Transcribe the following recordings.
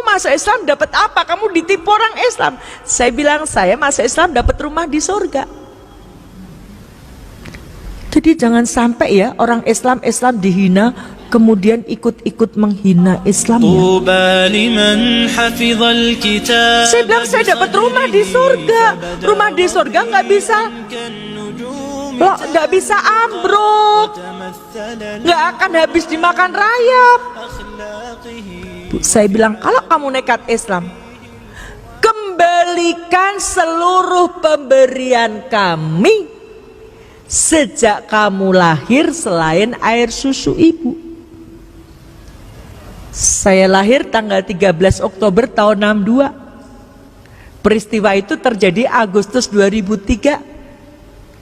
masuk Islam dapat apa? Kamu ditipu orang Islam. Saya bilang, saya masuk Islam dapat rumah di surga. Jadi jangan sampai ya orang Islam dihina, kemudian ikut-ikut menghina Islam ya. Saya bilang saya dapat rumah di surga. Rumah di surga nggak bisa ambruk, nggak akan habis dimakan rayap. Saya bilang kalau kamu nekat Islam, kembalikan seluruh pemberian kami sejak kamu lahir selain air susu ibu. Saya lahir tanggal 13 Oktober tahun 62. Peristiwa itu terjadi Agustus 2003.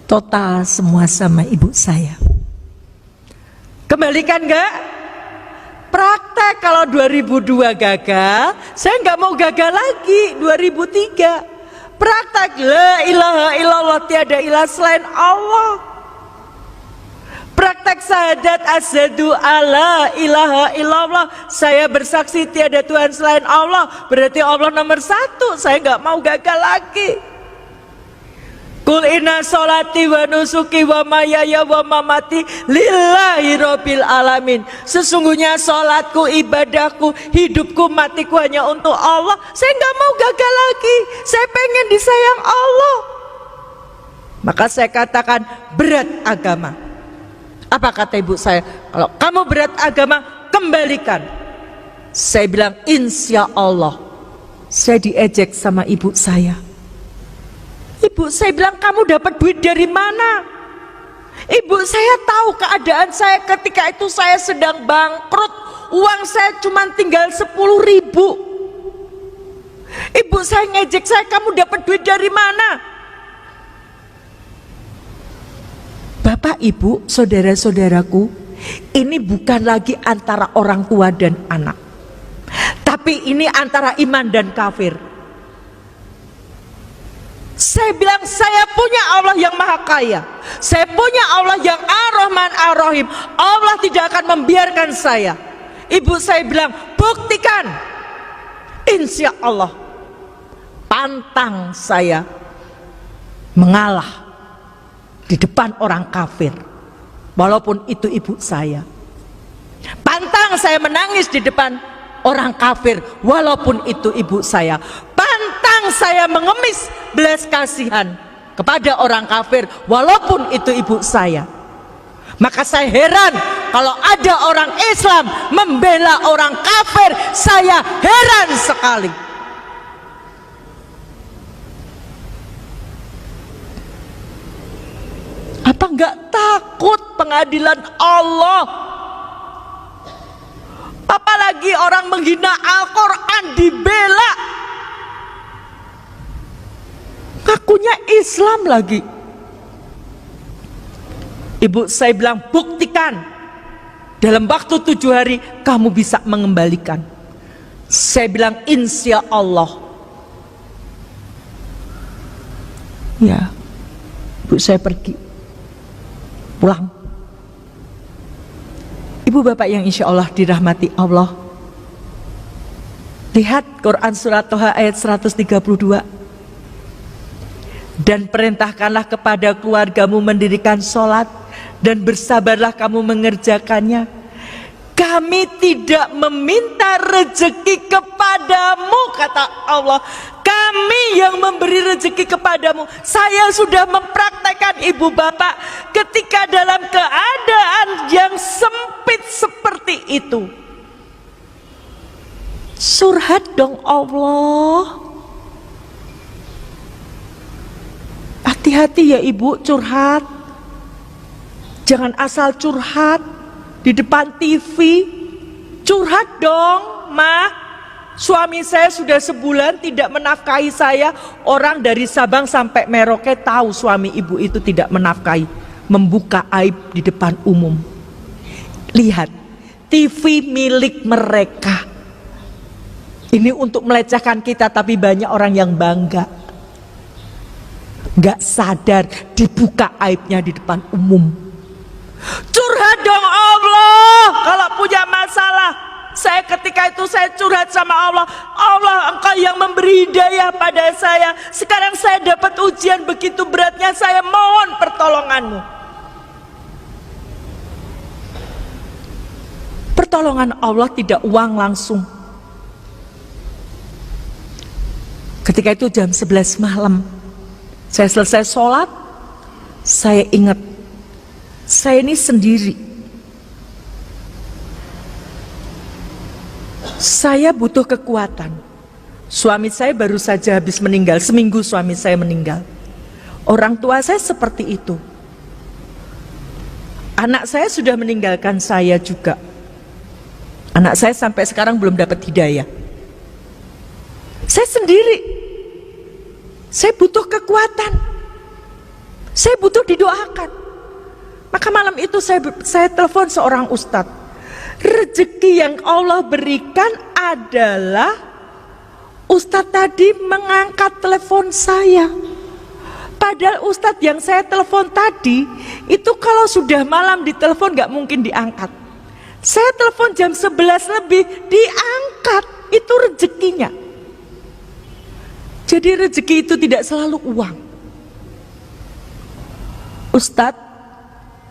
Total semua sama ibu saya. Kembalikan gak? Praktek kalau 2002 gagal, saya nggak mau gagal lagi 2003. Praktek la ilaha illallah, tiada ilah selain Allah. Praktek syahadat asyhadu alla ilaha illallah, saya bersaksi tiada Tuhan selain Allah. Berarti Allah nomor satu, saya nggak mau gagal lagi. Kul inna sholati wa nusuki wa mayaya wa mamati lillahi rabbil alamin. Sesungguhnya sholatku, ibadahku, hidupku, matiku hanya untuk Allah. Saya nggak mau gagal lagi. Saya pengen disayang Allah. Maka saya katakan berat agama. Apa kata ibu saya? Kalau kamu berat agama, kembalikan. Saya bilang insya Allah. Saya diejek sama ibu saya. Ibu saya bilang, kamu dapat duit dari mana? Ibu saya tahu keadaan saya ketika itu, saya sedang bangkrut. Uang saya cuma tinggal 10.000. Ibu saya ngejek saya, kamu dapat duit dari mana? Bapak, ibu, saudara-saudaraku, ini bukan lagi antara orang tua dan anak, tapi ini antara iman dan kafir. Saya bilang, saya punya Allah yang maha kaya, saya punya Allah yang ar-Rahman ar-Rahim. Allah tidak akan membiarkan saya. Ibu saya bilang, buktikan. Insya Allah. Pantang saya mengalah di depan orang kafir, walaupun itu ibu saya. Pantang saya menangis di depan orang kafir, walaupun itu ibu saya. Pantang saya mengemis belas kasihan kepada orang kafir, walaupun itu ibu saya. Maka saya heran kalau ada orang Islam membela orang kafir. Saya heran sekali. Apa enggak takut pengadilan Allah? Apalagi orang menghina Al-Quran dibela, ngakunya Islam lagi. Ibu saya bilang, buktikan. Dalam waktu 7 hari kamu bisa mengembalikan. Saya bilang, insya Allah. Ya, ibu saya pergi, pulang. Ibu bapak yang insya Allah dirahmati Allah, lihat Quran surat Toha ayat 132. Dan perintahkanlah kepada keluargamu mendirikan sholat, dan bersabarlah kamu mengerjakannya. Kami tidak meminta rezeki kepadamu, kata Allah. Kami yang memberi rezeki kepadamu. Saya sudah mempraktekkan ibu bapak ketika dalam keadaan yang sempit seperti itu. Surhat dong Allah. Hati-hati ya ibu curhat. Jangan asal curhat di depan TV. Curhat dong, Ma. Suami saya sudah sebulan tidak menafkahi saya. Orang dari Sabang sampai Merauke tahu suami ibu itu tidak menafkahi, membuka aib di depan umum. Lihat, TV milik mereka. Ini untuk melecehkan kita, tapi banyak orang yang bangga. Gak sadar dibuka aibnya di depan umum. Curhat dong Allah. Kalau punya masalah, Saya ketika itu saya curhat sama Allah, Allah Engkau yang memberi hidayah pada saya. Sekarang saya dapat ujian begitu beratnya, saya mohon pertolonganmu. Pertolongan Allah tidak uang langsung. Ketika itu jam 11 malam, saya selesai sholat, saya ingat, saya ini sendiri. Saya butuh kekuatan. Suami saya baru saja habis meninggal, seminggu suami saya meninggal. Orang tua saya seperti itu. Anak saya sudah meninggalkan saya juga. Anak saya sampai sekarang belum dapat hidayah. Saya sendiri. Saya butuh kekuatan. Saya butuh didoakan. Maka malam itu saya telepon seorang ustadz. Rezeki yang Allah berikan adalah ustadz tadi mengangkat telepon saya. Padahal ustadz yang saya telepon tadi itu kalau sudah malam ditelepon gak mungkin diangkat. Saya telepon jam 11 lebih diangkat. Itu rezekinya. Jadi rezeki itu tidak selalu uang. Ustadz,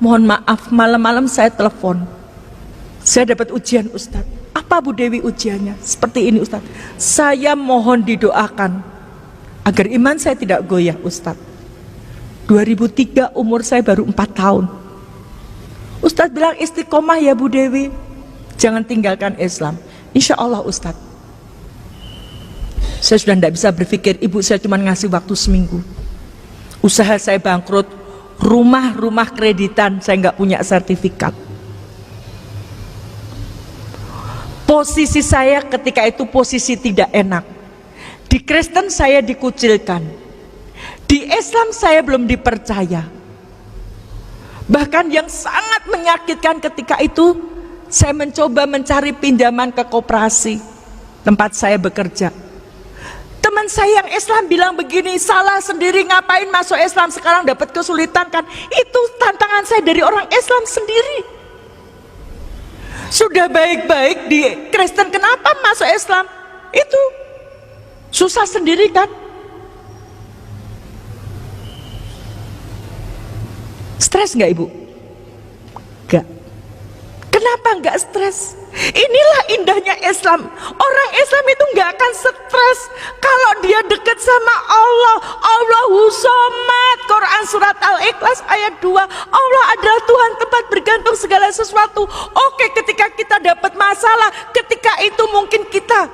mohon maaf malam-malam saya telepon. Saya dapat ujian Ustadz. Apa Bu Dewi ujiannya? Seperti ini Ustadz. Saya mohon didoakan agar iman saya tidak goyah Ustadz. 2003 umur saya baru 4 tahun. Ustadz bilang istiqomah ya Bu Dewi. Jangan tinggalkan Islam. Insya Allah Ustadz. Saya sudah tidak bisa berpikir, ibu saya cuma ngasih waktu seminggu. Usaha saya bangkrut, rumah kreditan, saya nggak punya sertifikat. Posisi saya ketika itu posisi tidak enak. Di Kristen saya dikucilkan. Di Islam saya belum dipercaya. Bahkan yang sangat menyakitkan ketika itu, saya mencoba mencari pinjaman ke koperasi tempat saya bekerja. Teman saya yang Islam bilang begini, salah sendiri ngapain masuk Islam sekarang dapat kesulitan kan? Itu tantangan saya dari orang Islam sendiri. Sudah baik-baik di Kristen, kenapa masuk Islam? Itu susah sendiri kan? Stres nggak ibu? Nggak. Kenapa nggak stres? Inilah indahnya Islam. Orang Islam itu nggak akan stres kalau dia dekat sama Allah. Allahu Somad. Quran surat Al-Ikhlas ayat 2. Allah adalah Tuhan tempat bergantung segala sesuatu. Oke, ketika kita dapat masalah, ketika itu mungkin kita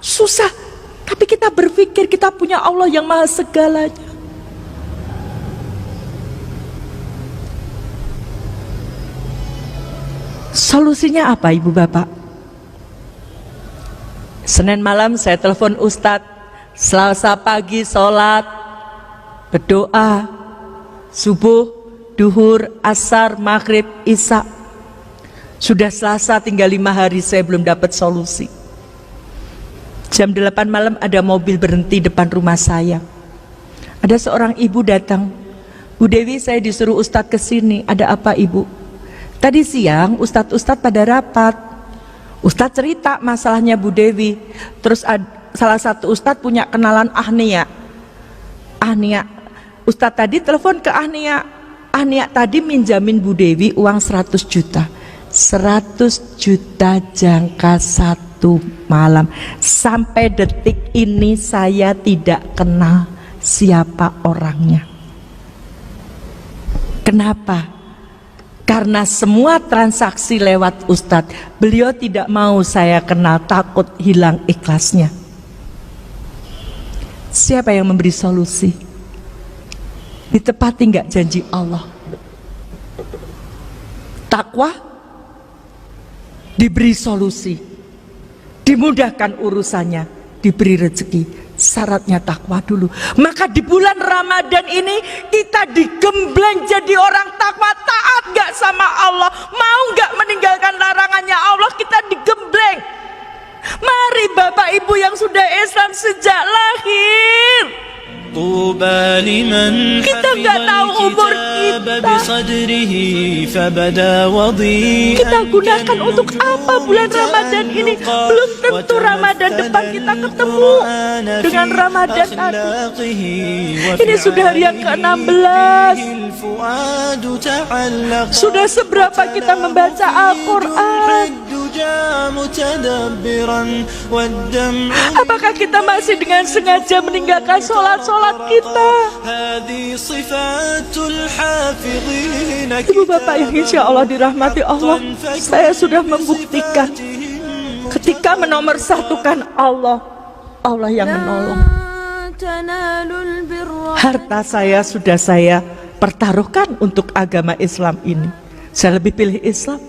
susah, tapi kita berpikir kita punya Allah yang maha segalanya. Solusinya apa ibu bapak? Senin malam saya telepon ustadz, Selasa pagi sholat, berdoa, subuh, duhur, asar, maghrib, isya. Sudah Selasa tinggal 5 hari saya belum dapat solusi. Jam 8 malam ada mobil berhenti depan rumah saya. Ada seorang ibu datang, Bu Dewi saya disuruh ustadz ke sini. Ada apa ibu? Tadi siang ustadz pada rapat. Ustadz cerita masalahnya Bu Dewi. Terus salah satu ustadz punya kenalan Ahnia. Ustadz tadi telepon ke Ahnia. Ahnia tadi minjamin Bu Dewi uang 100 juta. 100 juta jangka 1 malam. Sampai detik ini saya tidak kenal siapa orangnya. Kenapa? Karena semua transaksi lewat ustadz. Beliau tidak mau saya kenal, takut hilang ikhlasnya. Siapa yang memberi solusi? Ditepati nggak janji Allah? Takwa, diberi solusi, dimudahkan urusannya, diberi rezeki. Syaratnya takwa dulu. Maka di bulan Ramadan ini kita digembleng jadi orang takwa, taat gak sama Allah, mau gak meninggalkan larangannya Allah, kita digembleng. Mari Bapak Ibu yang sudah Islam sejak lahir, طوبى لمن Kita حفظ nggak tahu umur الكتاب kita. بصدره فبدا وضيئا Kita gunakan untuk apa bulan Ramadan ini? Belum tentu Ramadan depan kita ketemu dengan Ramadan tadi. Ini sudah hari yang ke-16. Sudah seberapa kita membaca Al-Quran? Apakah kita masih dengan sengaja meninggalkan sholat-sholat kita? Ibu bapak yang insya Allah dirahmati Allah, saya sudah membuktikan ketika menomorsatukan Allah, Allah yang menolong. Harta saya sudah saya pertaruhkan untuk agama Islam ini. Saya lebih pilih Islam.